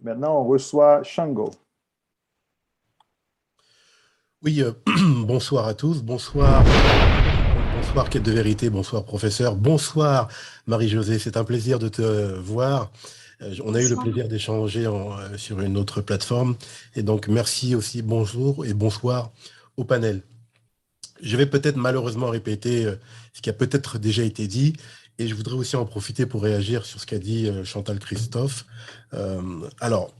Maintenant, on reçoit Shango. Oui, bonsoir à tous, bonsoir, bonsoir Quête de vérité, bonsoir professeur, bonsoir Marie-Josée, c'est un plaisir de te voir. On a eu le plaisir d'échanger sur une autre plateforme et donc merci aussi, bonjour et bonsoir au panel. Je vais peut-être malheureusement répéter ce qui a peut-être déjà été dit et je voudrais aussi en profiter pour réagir sur ce qu'a dit Chantal Christophe. Alors,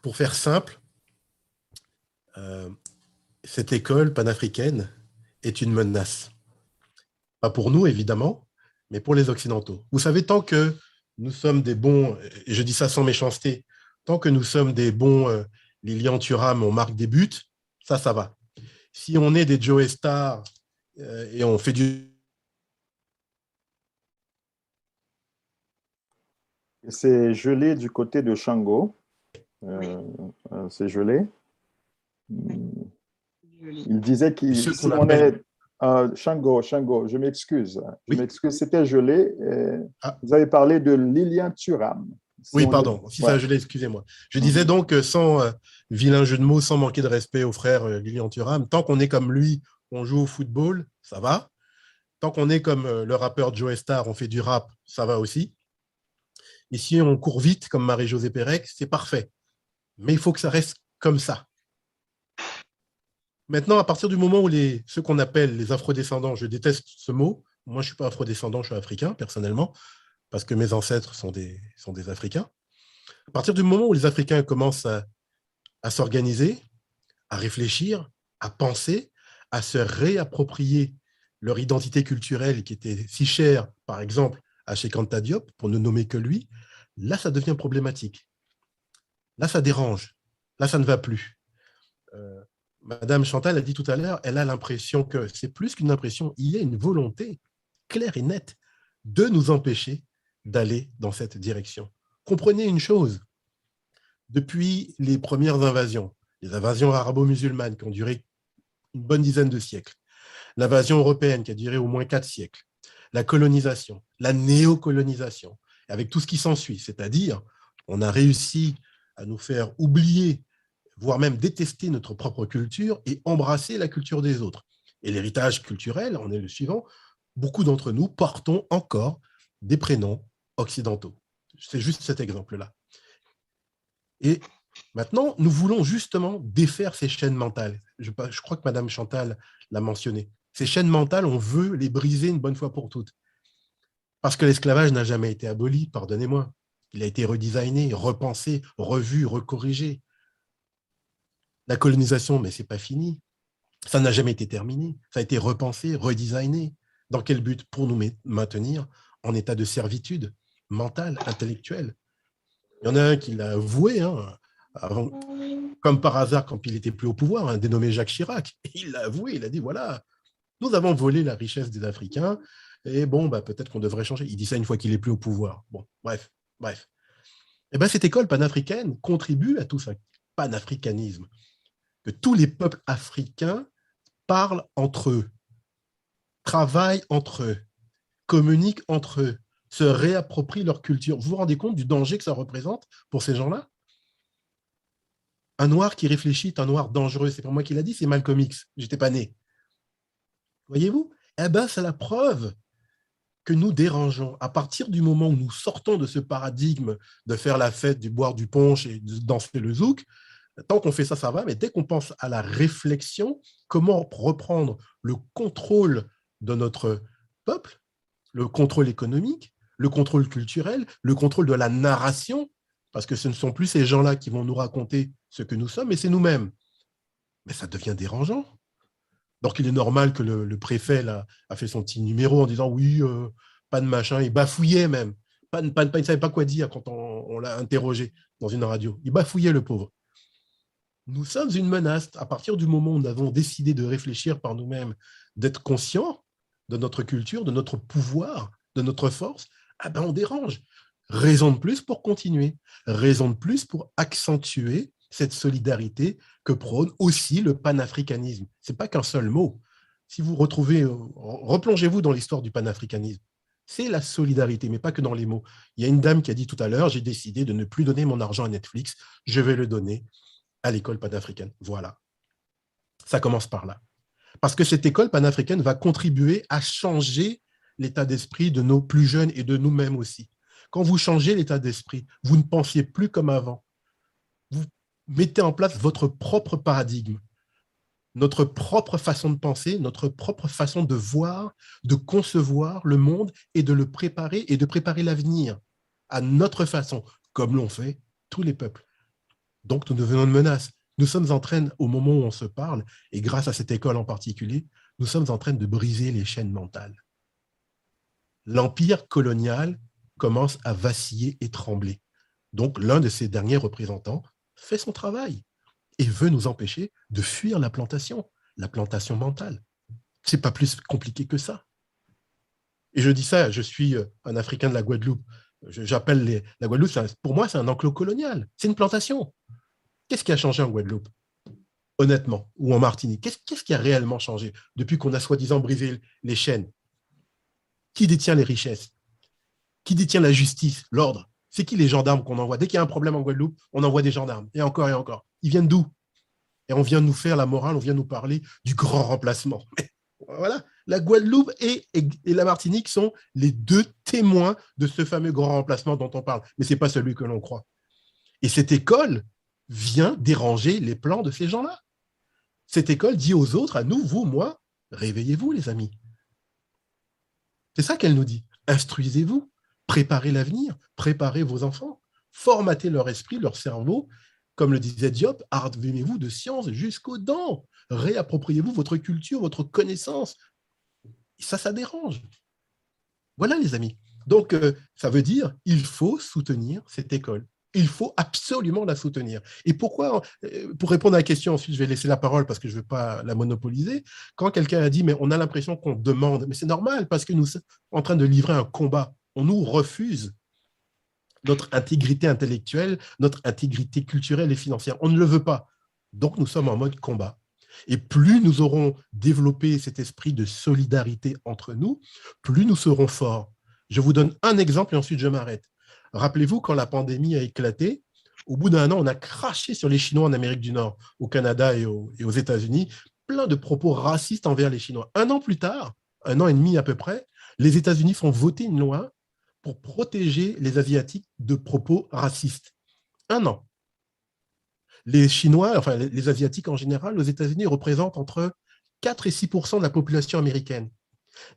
pour faire simple, cette école panafricaine est une menace. Pas pour nous, évidemment, mais pour les Occidentaux. Vous savez, tant que nous sommes des bons, et je dis ça sans méchanceté, tant que nous sommes des bons Lilian Thuram, on marque des buts, ça va. Si on est des Joe Star et on fait du... C'est gelé du côté de Shango. C'est gelé. Il disait qu'il Ceux si qu'on on appelle... est Shango, je m'excuse. Je Oui. m'excuse, c'était gelé. Ah. Vous avez parlé de Lilian Thuram. Oui, pardon, si ça gelé, excusez-moi. Je disais donc, sans vilain jeu de mots, sans manquer de respect au frère Lilian Thuram, tant qu'on est comme lui, on joue au football, ça va. Tant qu'on est comme le rappeur Joe Star, on fait du rap, ça va aussi. Et si on court vite, comme Marie-Josée Pérec, c'est parfait. Mais il faut que ça reste comme ça. Maintenant, à partir du moment où ceux qu'on appelle les afrodescendants, je déteste ce mot, moi je ne suis pas afrodescendant, je suis africain, personnellement, parce que mes ancêtres sont des Africains. À partir du moment où les Africains commencent à s'organiser, à réfléchir, à penser, à se réapproprier leur identité culturelle qui était si chère, par exemple, à Cheikh Anta Diop, pour ne nommer que lui, là, ça devient problématique. Là, ça dérange. Là, ça ne va plus. Madame Chantal a dit tout à l'heure, elle a l'impression que c'est plus qu'une impression, il y a une volonté claire et nette de nous empêcher d'aller dans cette direction. Comprenez une chose, depuis les premières invasions, les invasions arabo-musulmanes qui ont duré une bonne dizaine de siècles, l'invasion européenne qui a duré au moins 4 siècles, la colonisation, la néocolonisation, avec tout ce qui s'ensuit, c'est-à-dire on a réussi à nous faire oublier, voire même détester notre propre culture et embrasser la culture des autres. Et l'héritage culturel, on est le suivant, beaucoup d'entre nous portons encore des prénoms occidentaux. C'est juste cet exemple-là. Et maintenant, nous voulons justement défaire ces chaînes mentales. Je crois que Madame Chantal l'a mentionné. Ces chaînes mentales, on veut les briser une bonne fois pour toutes. Parce que l'esclavage n'a jamais été aboli, pardonnez-moi. Il a été redesigné, repensé, revu, recorrigé. La colonisation, mais ce n'est pas fini. Ça n'a jamais été terminé. Ça a été repensé, redesigné. Dans quel but? Pour nous maintenir en état de servitude mentale, intellectuelle. Il y en a un qui l'a avoué, avant, comme par hasard, quand il n'était plus au pouvoir, un dénommé Jacques Chirac. Il l'a avoué, il a dit, voilà, nous avons volé la richesse des Africains, et bon, peut-être qu'on devrait changer. Il dit ça une fois qu'il n'est plus au pouvoir. Bon, bref. Et cette école panafricaine contribue à tout ça, panafricanisme, que tous les peuples africains parlent entre eux, travaillent entre eux, communiquent entre eux, se réapproprient leur culture. Vous vous rendez compte du danger que ça représente pour ces gens-là? Un noir qui réfléchit est un noir dangereux. C'est pas moi qui l'a dit, c'est Malcolm X. J'étais pas né. Voyez-vous? C'est la preuve que nous dérangeons. À partir du moment où nous sortons de ce paradigme de faire la fête, du boire du punch et de danser le zouk, tant qu'on fait ça, ça va, mais dès qu'on pense à la réflexion, comment reprendre le contrôle de notre peuple, le contrôle économique, le contrôle culturel, le contrôle de la narration, parce que ce ne sont plus ces gens-là qui vont nous raconter ce que nous sommes, mais c'est nous-mêmes. Mais ça devient dérangeant. Donc, il est normal que le préfet là, a fait son petit numéro en disant « Oui, pas de machin. Il bafouillait même. Il ne savait pas quoi dire quand on l'a interrogé dans une radio. Il bafouillait, le pauvre. Nous sommes une menace. À partir du moment où nous avons décidé de réfléchir par nous-mêmes, d'être conscients de notre culture, de notre pouvoir, de notre force, ah ben on dérange. Raison de plus pour continuer. Raison de plus pour accentuer cette solidarité que prône aussi le panafricanisme. Ce n'est pas qu'un seul mot. Si vous retrouvez, replongez-vous dans l'histoire du panafricanisme. C'est la solidarité, mais pas que dans les mots. Il y a une dame qui a dit tout à l'heure, j'ai décidé de ne plus donner mon argent à Netflix, je vais le donner à l'école panafricaine. Voilà. Ça commence par là. Parce que cette école panafricaine va contribuer à changer l'état d'esprit de nos plus jeunes et de nous-mêmes aussi. Quand vous changez l'état d'esprit, vous ne pensiez plus comme avant. Vous mettez en place votre propre paradigme, notre propre façon de penser, notre propre façon de voir, de concevoir le monde et de le préparer et de préparer l'avenir à notre façon, comme l'ont fait tous les peuples. Donc, nous devenons une menace. Nous sommes en train, au moment où on se parle, et grâce à cette école en particulier, nous sommes en train de briser les chaînes mentales. L'empire colonial commence à vaciller et trembler. Donc, l'un de ses derniers représentants fait son travail et veut nous empêcher de fuir la plantation mentale. Ce n'est pas plus compliqué que ça. Et je dis ça, je suis un Africain de la Guadeloupe. J'appelle la Guadeloupe, pour moi, c'est un enclos colonial. C'est une plantation. Qu'est-ce qui a changé en Guadeloupe, honnêtement, ou en Martinique? Qu'est-ce qui a réellement changé depuis qu'on a soi-disant brisé les chaînes? Qui détient les richesses? Qui détient la justice, l'ordre? C'est qui les gendarmes qu'on envoie? Dès qu'il y a un problème en Guadeloupe, on envoie des gendarmes. Et encore et encore. Ils viennent d'où? Et on vient nous faire la morale, on vient nous parler du grand remplacement. Voilà, la Guadeloupe et la Martinique sont les deux témoins de ce fameux grand remplacement dont on parle. Mais ce n'est pas celui que l'on croit. Et cette école vient déranger les plans de ces gens-là. Cette école dit aux autres, à nous, vous, moi, réveillez-vous, les amis. C'est ça qu'elle nous dit. Instruisez-vous, préparez l'avenir, préparez vos enfants, formatez leur esprit, leur cerveau. Comme le disait Diop, armez-vous de science jusqu'aux dents. Réappropriez-vous votre culture, votre connaissance. Et ça dérange. Voilà, les amis. Donc, ça veut dire qu'il faut soutenir cette école. Il faut absolument la soutenir. Et pourquoi, pour répondre à la question, ensuite je vais laisser la parole parce que je ne veux pas la monopoliser, quand quelqu'un a dit, mais on a l'impression qu'on demande, mais c'est normal parce que nous sommes en train de livrer un combat. On nous refuse notre intégrité intellectuelle, notre intégrité culturelle et financière. On ne le veut pas. Donc, nous sommes en mode combat. Et plus nous aurons développé cet esprit de solidarité entre nous, plus nous serons forts. Je vous donne un exemple et ensuite je m'arrête. Rappelez-vous, quand la pandémie a éclaté, au bout d'un an, on a craché sur les Chinois en Amérique du Nord, au Canada et aux États-Unis, plein de propos racistes envers les Chinois. Un an plus tard, un an et demi à peu près, les États-Unis font voter une loi pour protéger les Asiatiques de propos racistes. Un an. Les Chinois, enfin les Asiatiques en général, aux États-Unis représentent entre 4 et 6% de la population américaine.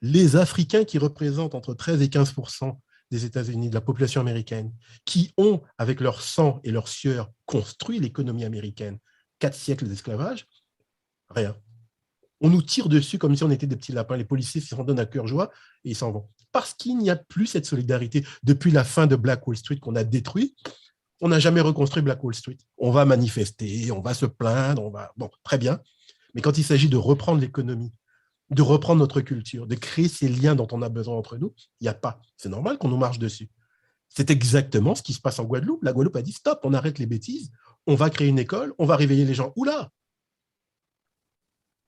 Les Africains qui représentent entre 13 et 15% des États-Unis, de la population américaine, qui ont, avec leur sang et leur sueur, construit l'économie américaine, 4 siècles d'esclavage, rien. On nous tire dessus comme si on était des petits lapins. Les policiers s'en donnent à cœur joie et ils s'en vont. Parce qu'il n'y a plus cette solidarité. Depuis la fin de Black Wall Street qu'on a détruit, on n'a jamais reconstruit Black Wall Street. On va manifester, on va se plaindre, on va... Bon, très bien. Mais quand il s'agit de reprendre l'économie, de reprendre notre culture, de créer ces liens dont on a besoin entre nous, il n'y a pas. C'est normal qu'on nous marche dessus. C'est exactement ce qui se passe en Guadeloupe. La Guadeloupe a dit stop, on arrête les bêtises, on va créer une école, on va réveiller les gens. Oula!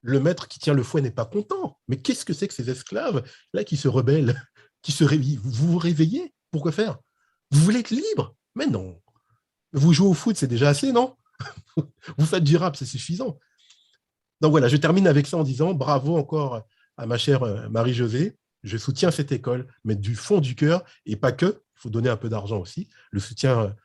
Le maître qui tient le fouet n'est pas content. Mais qu'est-ce que c'est que ces esclaves là qui se rebellent, qui se réveillent? Vous vous réveillez? Pourquoi faire? Vous voulez être libre? Mais non. Vous jouez au foot, c'est déjà assez, non? Vous faites du rap, c'est suffisant. Donc voilà, je termine avec ça en disant bravo encore à ma chère Marie-Josée. Je soutiens cette école, mais du fond du cœur, et pas que. Il faut donner un peu d'argent aussi. Le soutien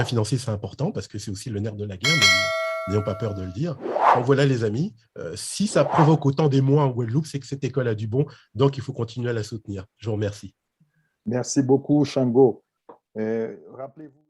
financier, c'est important parce que c'est aussi le nerf de la guerre, mais n'ayons pas peur de le dire. Donc voilà, les amis, si ça provoque autant d'émoi en Guadeloupe, c'est que cette école a du bon, donc il faut continuer à la soutenir. Je vous remercie. Merci beaucoup, Shango. Rappelez-vous.